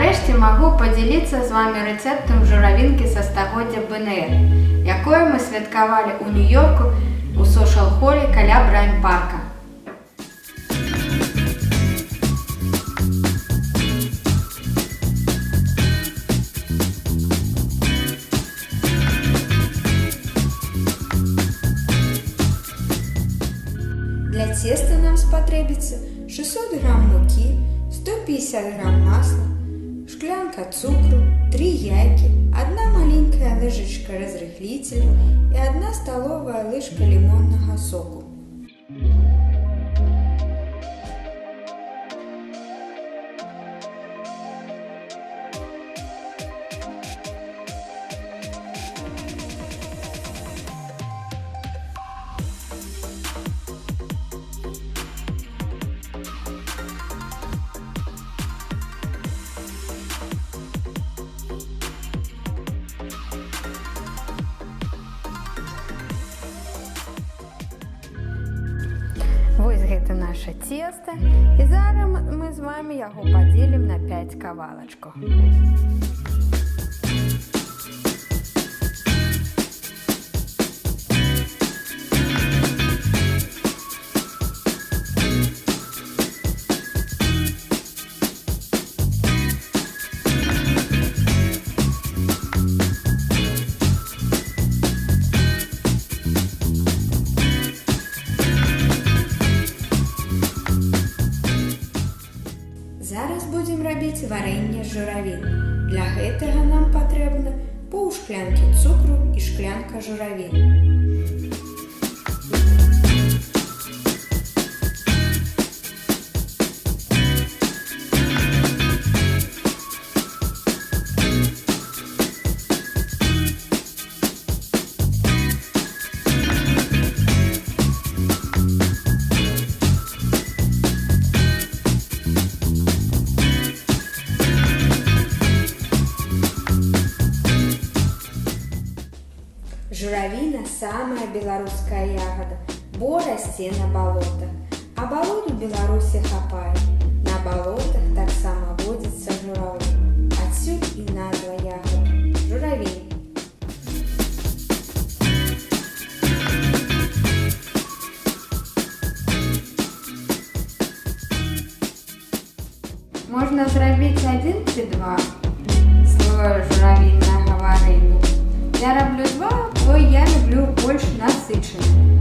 Нарэшце магу падзяліцца з вами рэцэптам журавінкі са стагоддзя БНР, якое мы святкавалі ў Нью-Йорку у сошал-холе каля Брайан-парка. Для теста нам спатрэбіцца 600 грамм мукі, 150 грамм масла, шклянка цукру, 3 яйкі, 1 маленькая ложечка разрыхлителя и 1 столовая ложка лимонного соку. Вось гэта наша цеста, і зараз мы з вами яго падзелім на 5 кавалачкаў. Зараз будем рабіць варэнне з журавін. Для гэтага нам патрэбна пол шклянкі цукру і шклянка журавін. Журавіна – самая беларуская ягода, бо расце на балотах. А балот у Беларусі хапае. На балотах таксама водзіцца журавль. Адсюль і назва ягоды – журавень. Можна зрабіць 1 ці 2 слоя журавіннага варэння. Я раблю 2, бо я люблю больш насычаны.